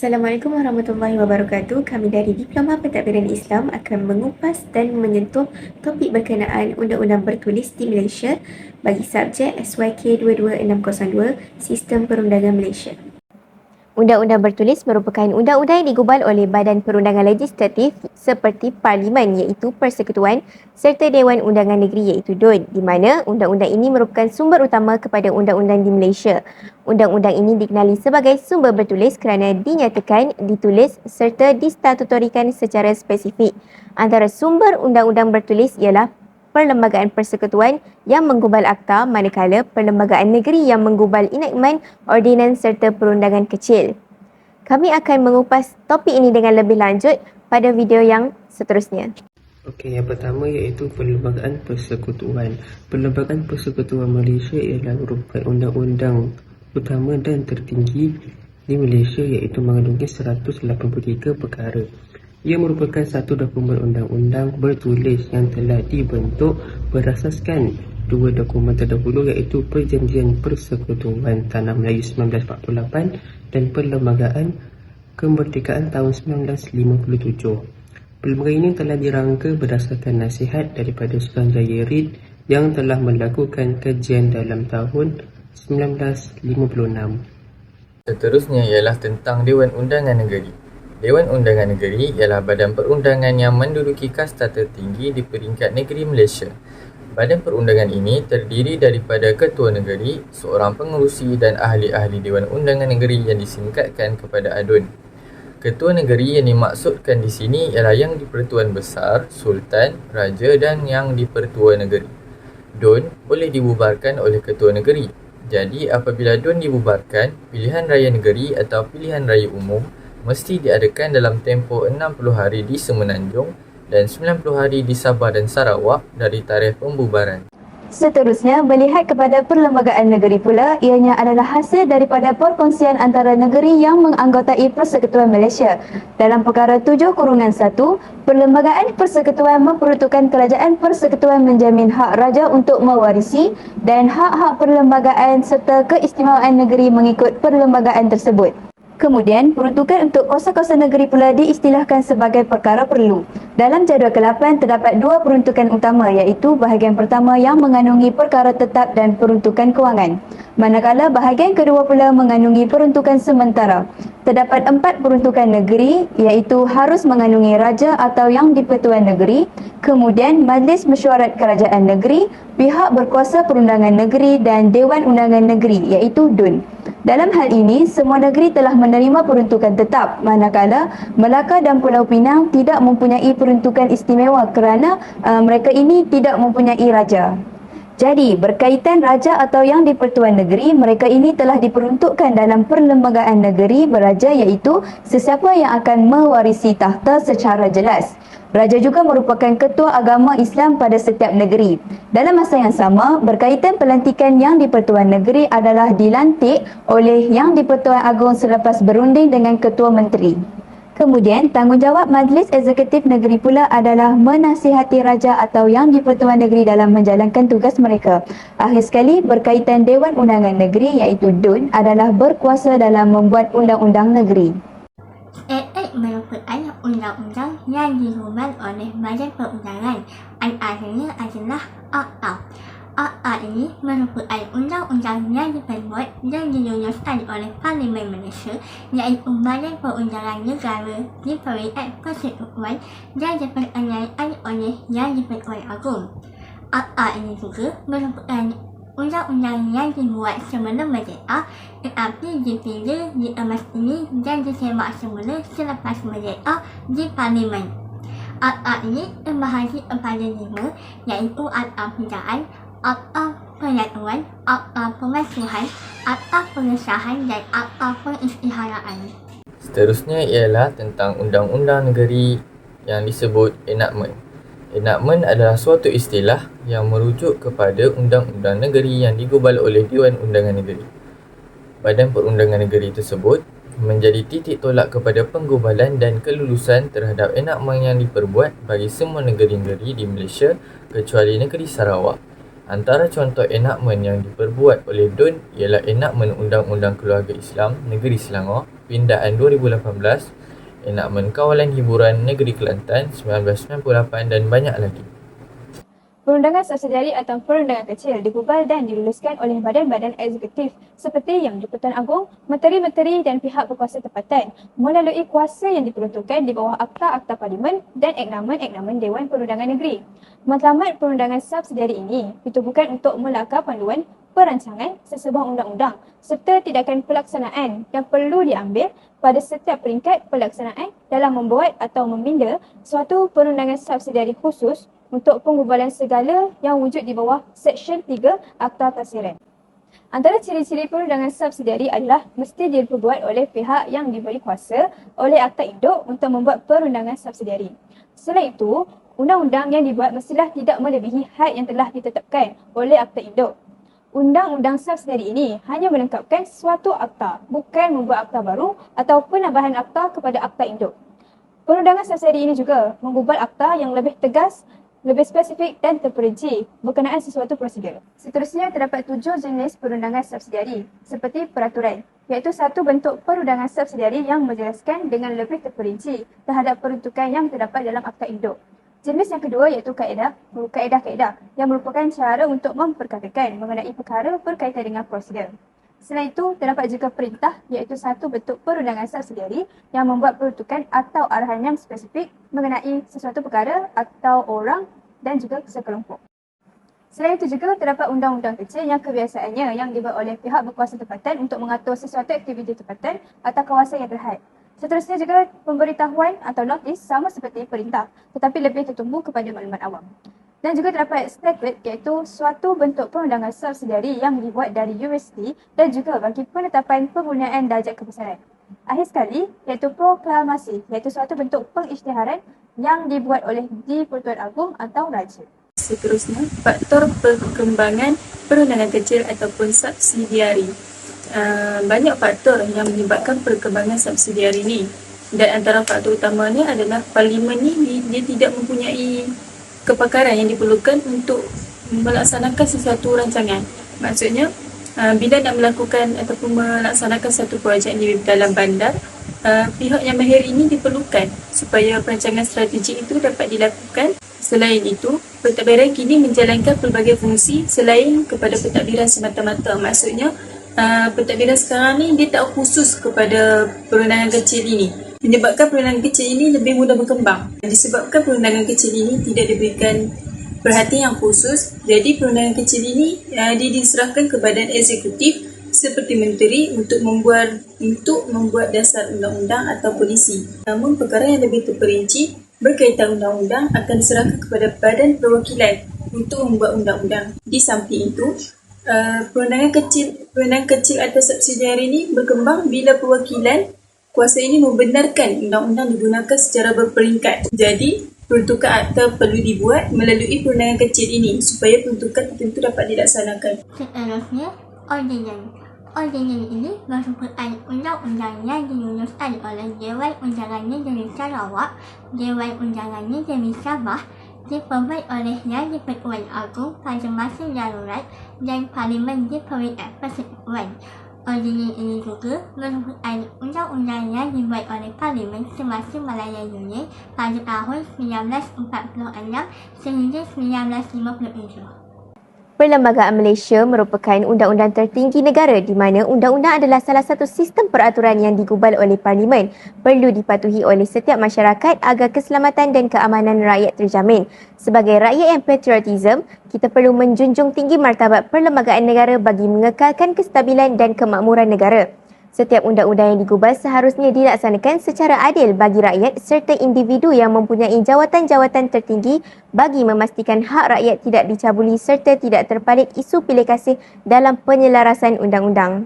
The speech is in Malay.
Assalamualaikum warahmatullahi wabarakatuh. Kami dari Diploma Pentadbiran Islam akan mengupas dan menyentuh topik berkenaan undang-undang bertulis di Malaysia bagi subjek SYK 22602 Sistem Perundangan Malaysia. Undang-undang bertulis merupakan undang-undang yang digubal oleh badan perundangan legislatif seperti Parlimen iaitu Persekutuan serta Dewan Undangan Negeri iaitu DUN, di mana undang-undang ini merupakan sumber utama kepada undang-undang di Malaysia. Undang-undang ini dikenali sebagai sumber bertulis kerana dinyatakan, ditulis serta distatutorikan secara spesifik. Antara sumber undang-undang bertulis ialah Perlembagaan Persekutuan yang menggubal akta, manakala Perlembagaan Negeri yang menggubal enactment, ordinans serta perundangan kecil. Kami akan mengupas topik ini dengan lebih lanjut pada video yang seterusnya. Okey, yang pertama iaitu Perlembagaan Persekutuan. Perlembagaan Persekutuan Malaysia ialah merupakan undang-undang utama dan tertinggi di Malaysia iaitu mengandungi 183 perkara. Ia merupakan satu dokumen undang-undang bertulis yang telah dibentuk berasaskan dua dokumen terdahulu iaitu Perjanjian Persekutuan Tanah Melayu 1948 dan Perlembagaan Kemerdekaan tahun 1957. Perlembagaan ini telah dirangka berdasarkan nasihat daripada Suruhanjaya Reid yang telah melakukan kajian dalam tahun 1956. Seterusnya ialah tentang Dewan Undangan Negeri. Dewan Undangan Negeri ialah badan perundangan yang menduduki kasta tertinggi di peringkat negeri Malaysia. Badan perundangan ini terdiri daripada Ketua Negeri, seorang pengerusi dan ahli-ahli Dewan Undangan Negeri yang disingkatkan kepada ADUN. Ketua Negeri yang dimaksudkan di sini ialah Yang di-Pertuan Besar, Sultan, Raja dan Yang di-Pertua Negeri. DUN boleh dibubarkan oleh Ketua Negeri. Jadi apabila DUN dibubarkan, pilihan raya negeri atau pilihan raya umum mesti diadakan dalam tempoh 60 hari di Semenanjung dan 90 hari di Sabah dan Sarawak dari tarikh pembubaran. Seterusnya, melihat kepada perlembagaan negeri pula, ianya adalah hasil daripada perkongsian antara negeri yang menganggotai Persekutuan Malaysia. Dalam perkara 7-1, Perlembagaan Persekutuan memperuntukkan Kerajaan Persekutuan menjamin hak raja untuk mewarisi dan hak-hak perlembagaan serta keistimewaan negeri mengikut perlembagaan tersebut. Kemudian, peruntukan untuk kuasa-kuasa negeri pula diistilahkan sebagai perkara perlu. Dalam jadual ke-8 terdapat dua peruntukan utama iaitu bahagian pertama yang mengandungi perkara tetap dan peruntukan kewangan. Manakala bahagian kedua pula mengandungi peruntukan sementara. Terdapat 4 peruntukan negeri iaitu harus mengandungi raja atau yang di-Pertuan Negeri, kemudian Majlis Mesyuarat Kerajaan Negeri, pihak berkuasa perundangan negeri dan Dewan Undangan Negeri iaitu DUN. Dalam hal ini, semua negeri telah menerima peruntukan tetap, manakala Melaka dan Pulau Pinang tidak mempunyai peruntukan istimewa kerana mereka ini tidak mempunyai raja. Jadi, berkaitan raja atau yang di-Pertuan Negeri, mereka ini telah diperuntukkan dalam perlembagaan negeri beraja iaitu sesiapa yang akan mewarisi takhta secara jelas. Raja juga merupakan ketua agama Islam pada setiap negeri. Dalam masa yang sama, berkaitan pelantikan yang di-Pertuan Negeri adalah dilantik oleh Yang di-Pertuan Agong selepas berunding dengan Ketua Menteri. Kemudian, tanggungjawab Majlis Eksekutif Negeri pula adalah menasihati Raja atau Yang di-Pertuan Negeri dalam menjalankan tugas mereka. Akhir sekali, berkaitan Dewan Undangan Negeri iaitu DUN adalah berkuasa dalam membuat undang-undang negeri. Merupakan undang-undang yang dirubah oleh Badan Perundangan. Antaranya adalah Akta. Akta ini merupakan undang-undang yang diperbuat dan diluluskan oleh Parlimen Malaysia iaitu Badan Perundangan Negara di peringkat persekutuan dan diperkenalkan oleh Yang di-Pertuan Agong. Akta ini juga merupakan undang-undang yang dibuat sebelum merdeka tetapi dipilih, diemas ini dan ditembak semula selepas merdeka di Parlimen. Akta ini terbahagi kepada 5 iaitu Akta Pidaan, Akta Penyatuan, Akta Pengasuhan, Akta Pengesahan dan Akta Pengisytiharaan. Seterusnya ialah tentang Undang-Undang Negeri yang disebut enactment. Enactment adalah suatu istilah yang merujuk kepada undang-undang negeri yang digubal oleh Dewan Undangan Negeri. Badan perundangan negeri tersebut menjadi titik tolak kepada penggubalan dan kelulusan terhadap enactment yang diperbuat bagi semua negeri-negeri di Malaysia kecuali negeri Sarawak. Antara contoh enakmen yang diperbuat oleh DUN ialah enakmen Undang-Undang Keluarga Islam Negeri Selangor Pindaan 2018, enakmen Kawalan Hiburan Negeri Kelantan 1998 dan banyak lagi. Perundangan subsidiari atau perundangan kecil digubal dan diluluskan oleh badan-badan eksekutif seperti Yang di-Pertuan Agong, menteri-menteri dan pihak berkuasa tempatan melalui kuasa yang diperuntukkan di bawah Akta-Akta Parlimen dan Eknamen-Eknamen Dewan Perundangan Negeri. Matlamat perundangan subsidiari ini ditubuhkan untuk melakar panduan perancangan sesebuah undang-undang serta tindakan pelaksanaan yang perlu diambil pada setiap peringkat pelaksanaan dalam membuat atau meminda suatu perundangan subsidiari khusus untuk penggubalan segala yang wujud di bawah Seksyen 3 Akta Tasiran. Antara ciri-ciri perundangan subsidiari adalah mesti diperbuat oleh pihak yang diberi kuasa oleh Akta Induk untuk membuat perundangan subsidiari. Selain itu, undang-undang yang dibuat mestilah tidak melebihi had yang telah ditetapkan oleh Akta Induk. Undang-undang subsidiari ini hanya melengkapkan suatu akta, bukan membuat akta baru atau penambahan akta kepada Akta Induk. Perundangan subsidiari ini juga menggubal akta yang lebih tegas, lebih spesifik dan terperinci berkenaan sesuatu prosedur. Seterusnya terdapat 7 jenis perundangan subsidiari seperti peraturan, iaitu satu bentuk perundangan subsidiari yang menjelaskan dengan lebih terperinci terhadap peruntukan yang terdapat dalam Akta Induk. Jenis yang kedua iaitu kaedah-kaedah yang merupakan cara untuk memperkatakan mengenai perkara berkaitan dengan prosedur. Selain itu, terdapat juga perintah iaitu satu bentuk perundangan subsidiari yang membuat peruntukan atau arahan yang spesifik mengenai sesuatu perkara atau orang dan juga sekelompok. Selain itu juga terdapat undang-undang kecil yang kebiasaannya yang dibuat oleh pihak berkuasa tempatan untuk mengatur sesuatu aktiviti tempatan atau kawasan yang terhad. Seterusnya juga pemberitahuan atau notis sama seperti perintah tetapi lebih tertumpu kepada maklumat awam. Dan juga terdapat statute iaitu suatu bentuk perundangan subsidiari yang dibuat dari universiti dan juga bagi penetapan penggunaan darjat kebesaran. Akhir sekali iaitu proklamasi iaitu suatu bentuk pengisytiharan yang dibuat oleh di-Pertuan Agong atau Raja. Seterusnya, faktor perkembangan perundangan kecil ataupun subsidiari. Banyak faktor yang menyebabkan perkembangan subsidiari ini dan antara faktor utamanya adalah Parlimen ini dia tidak mempunyai kepakaran yang diperlukan untuk melaksanakan sesuatu rancangan. Maksudnya, bila nak melakukan ataupun melaksanakan satu projek di dalam bandar, pihak yang mahir ini diperlukan supaya perancangan strategik itu dapat dilakukan. Selain itu, pentadbiran kini menjalankan pelbagai fungsi selain kepada pentadbiran semata-mata. Maksudnya, pentadbiran sekarang ni dia tak khusus kepada perundangan kecil ini. Menyebabkan perundangan kecil ini lebih mudah berkembang. Disebabkan perundangan kecil ini tidak diberikan perhatian yang khusus, jadi perundangan kecil ini dia diserahkan ke badan eksekutif seperti menteri untuk membuat dasar undang-undang atau polisi. Namun perkara yang lebih terperinci berkaitan undang-undang akan diserahkan kepada badan perwakilan untuk membuat undang-undang. Di samping itu, perundangan kecil atau subsidiari ini berkembang bila perwakilan kuasa ini membenarkan undang-undang digunakan secara berperingkat. Jadi, peruntukan akta perlu dibuat melalui perundangan kecil ini supaya peruntukan tertentu dapat dilaksanakan. Seterusnya, ordinans. Ordinans ini merupakan undang-undang yang diluluskan oleh Dewan Undangan Negeri Sarawak, Dewan Undangan Negeri Sabah, diperbuat oleh Yang di-Pertuan Agong pada masa darurat dan Parlimen diberi persekutuan. Ordinans ini juga merupakan undang-undang yang dibuat oleh Parlimen semasa Malaya Union pada tahun 1946 sehingga 1957. Perlembagaan Malaysia merupakan undang-undang tertinggi negara di mana undang-undang adalah salah satu sistem peraturan yang digubal oleh Parlimen, perlu dipatuhi oleh setiap masyarakat agar keselamatan dan keamanan rakyat terjamin. Sebagai rakyat yang patriotism, kita perlu menjunjung tinggi martabat perlembagaan negara bagi mengekalkan kestabilan dan kemakmuran negara. Setiap undang-undang yang digubal seharusnya dilaksanakan secara adil bagi rakyat serta individu yang mempunyai jawatan-jawatan tertinggi bagi memastikan hak rakyat tidak dicabuli serta tidak terpalit isu pilih kasih dalam penyelarasan undang-undang.